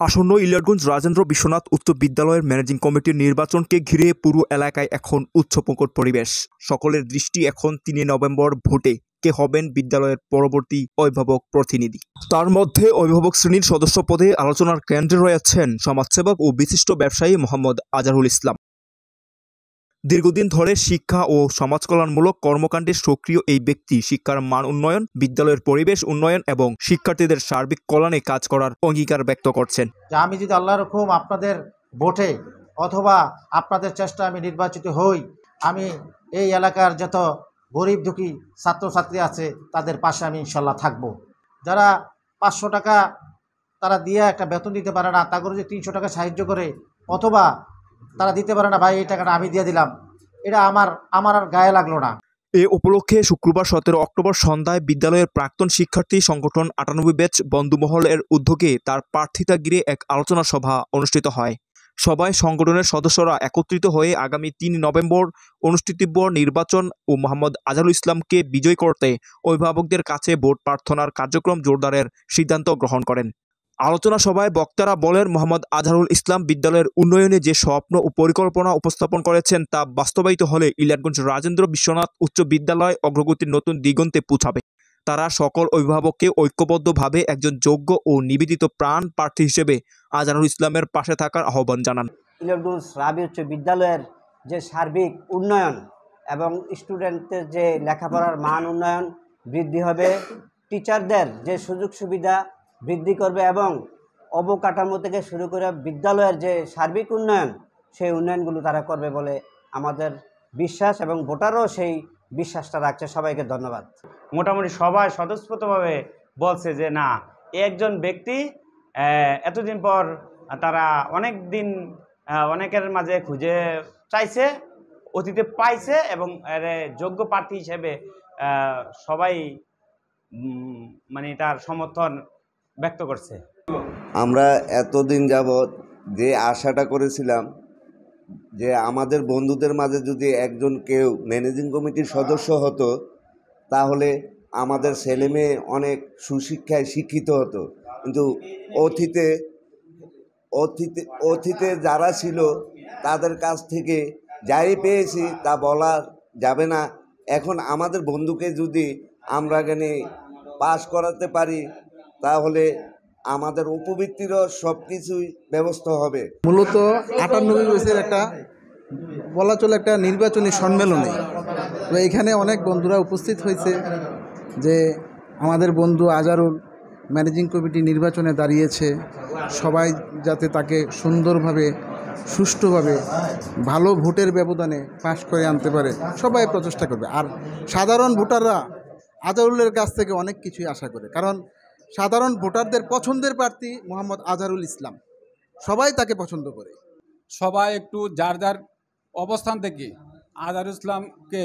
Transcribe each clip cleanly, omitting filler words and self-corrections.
আসন্ন ইলিয়াটগঞ্জ রাজেন্দ্র বিশ্বনাথ উচ্চ বিদ্যালয়ের ম্যানেজিং কমিটির নির্বাচনকে ঘিরে পুরো এলাকায় এখন উচ্ছ্বসিত পরিবেশ। সকলের দৃষ্টি এখন ৩ নভেম্বর ভোটে কে হবেন বিদ্যালয়ের পরবর্তী অভিভাবক প্রতিনিধি। তার মধ্যে অভিভাবক শ্রেণীর সদস্য পদে আলোচনার কেন্দ্রে রয়েছেন সমাজসেবক ও বিশিষ্ট ব্যবসায়ী মোহাম্মদ আজহারুল ইসলাম। দীর্ঘদিন ধরে শিক্ষা ও সমাজকল্যাণমূলক কর্মকাণ্ডে সক্রিয় এই ব্যক্তি শিক্ষার মান উন্নয়ন, বিদ্যালয়ের পরিবেশ উন্নয়ন এবং শিক্ষার্থীদের সার্বিক কল্যাণে কাজ করার অঙ্গীকার ব্যক্ত করছেন। আমি যদি আল্লাহর হুকুম আপনাদের ভোটে অথবা আপনাদের চেষ্টা আমি নির্বাচিত হই, আমি এই এলাকার যত গরিব দুঃখী ছাত্রছাত্রী আছে তাদের পাশে আমি ইনশাল্লাহ থাকব। যারা 500 টাকা তারা দিয়ে একটা বেতন দিতে পারে না, তাদের যে 300 টাকা সাহায্য করে, অথবা তারা দিতে পারে না, ভাই এই টাকাটা আমি দিয়ে দিলাম, এটা আমার আর গায়ে লাগলো না। এ উপলক্ষে শুক্রবার 17 অক্টোবর সন্ধ্যায় বিদ্যালয়ের প্রাক্তন শিক্ষার্থী সংগঠন 98 ব্যাচ বন্ধুমহলের উদ্যোগে তার প্রার্থিতা ঘিরে এক আলোচনা সভা অনুষ্ঠিত হয়। সভায় সংগঠনের সদস্যরা একত্রিত হয়ে আগামী 3 নভেম্বর অনুষ্ঠিতব্য নির্বাচন ও মোহাম্মদ আজহারুল ইসলামকে বিজয়ী করতে অভিভাবকদের কাছে ভোট প্রার্থনার কার্যক্রম জোরদারের সিদ্ধান্ত গ্রহণ করেন। আলোচনা সভায় বক্তারা বলেন, মোহাম্মদ আজহারুল ইসলাম বিদ্যালয়ের উন্নয়নে যে স্বপ্ন ও পরিকল্পনা উপস্থাপন করেছেন তা বাস্তবায়িত হলে ইলিয়াটগঞ্জ রাজেন্দ্র বিশ্বনাথ উচ্চ বিদ্যালয় অগ্রগতির নতুন দিগন্তে পৌঁছাবে। তারা সকল অভিভাবককে ঐক্যবদ্ধভাবে একজন যোগ্য ও নিবেদিত প্রাণ প্রার্থী হিসেবে আজহারুল ইসলামের পাশে থাকার আহ্বান জানান। ইলিয়াটগঞ্জ রাবি উচ্চ বিদ্যালয়ের যে সার্বিক উন্নয়ন এবং স্টুডেন্টদের যে লেখাপড়ার মান উন্নয়ন বৃদ্ধি হবে, টিচারদের যে সুযোগ সুবিধা বৃদ্ধি করবে এবং অবকাঠামো থেকে শুরু করে বিদ্যালয়ের যে সার্বিক উন্নয়ন, সেই উন্নয়নগুলো তারা করবে বলে আমাদের বিশ্বাস এবং ভোটারও সেই বিশ্বাসটা রাখছে। সবাইকে ধন্যবাদ। মোটামুটি সবাই স্বতঃস্ফূর্তভাবে বলছে যে না, একজন ব্যক্তি এতদিন পর তারা অনেকের মাঝে খুঁজে চাইছে, অতীতে পাইছে এবং যোগ্য প্রার্থী হিসেবে সবাই তার সমর্থন ব্যক্ত করছে। আমরা এতদিন যাবৎ যে আশাটা করেছিলাম যে আমাদের বন্ধুদের মাঝে যদি একজন কেউ ম্যানেজিং কমিটির সদস্য হতো তাহলে আমাদের ছেলেমেয়ে অনেক সুশিক্ষায় শিক্ষিত হতো, কিন্তু অতীতে যারা ছিল তাদের কাছ থেকে যাই পেয়েছি তা বলা যাবে না। এখন আমাদের বন্ধুকে যদি আমরা এখানে পাশ করাতে পারি তাহলে আমাদের উপবৃত্তিরও সব কিছুই ব্যবস্থা হবে। মূলত 98 ব্যাচের একটা বলা চলে একটা নির্বাচনী সম্মেলনে তো এখানে অনেক বন্ধুরা উপস্থিত হয়েছে যে আমাদের বন্ধু আজহারুল ম্যানেজিং কমিটি নির্বাচনে দাঁড়িয়েছে, সবাই যাতে তাকে সুন্দরভাবে সুষ্ঠুভাবে ভালো ভোটের ব্যবধানে পাশ করে আনতে পারে সবাই প্রচেষ্টা করবে। আর সাধারণ ভোটাররা আজহারুলের কাছ থেকে অনেক কিছুই আশা করে, কারণ সাধারণ ভোটারদের পছন্দের প্রার্থী মোহাম্মদ আজহারুল ইসলাম, সবাই তাকে পছন্দ করে। সবাই একটু যার যার অবস্থান থেকে আজহারুল ইসলামকে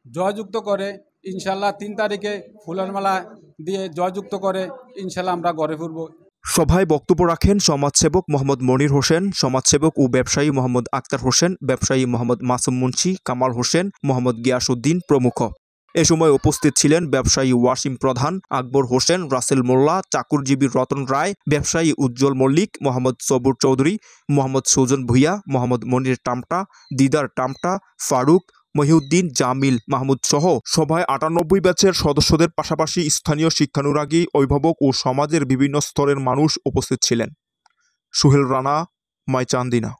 জয়যুক্ত করে ইনশাল্লাহ 3 তারিখে ফুলের মালা দিয়ে জয়যুক্ত করে ইনশাল্লাহ আমরা ঘরে ফিরব। সভায় বক্তব্য রাখেন সমাজসেবক মোহাম্মদ মনির হোসেন, সমাজসেবক ও ব্যবসায়ী মোহাম্মদ আক্তার হোসেন, ব্যবসায়ী মোহাম্মদ মাসুম মুন্সি, কামাল হোসেন, মোহাম্মদ গিয়াসউদ্দিন প্রমুখ। এ সময় উপস্থিত ছিলেন ব্যবসায়ী ওয়াসিম প্রধান, আকবর হোসেন, রাসেল মোল্লা, চাকুরজীবী রতন রায়, ব্যবসায়ী উজ্জ্বল মল্লিক, মোহাম্মদ সবুর চৌধুরী, মোহাম্মদ সুজন ভুইয়া, মোহাম্মদ মনির টামটা, দিদার টামটা, ফারুক, মহিউদ্দিন, জামিল মাহমুদ সহ সভায় 98 ব্যাচের সদস্যদের পাশাপাশি স্থানীয় শিক্ষানুরাগী, অভিভাবক ও সমাজের বিভিন্ন স্তরের মানুষ উপস্থিত ছিলেন। সুহেল রানা, মাইচান্দিনা।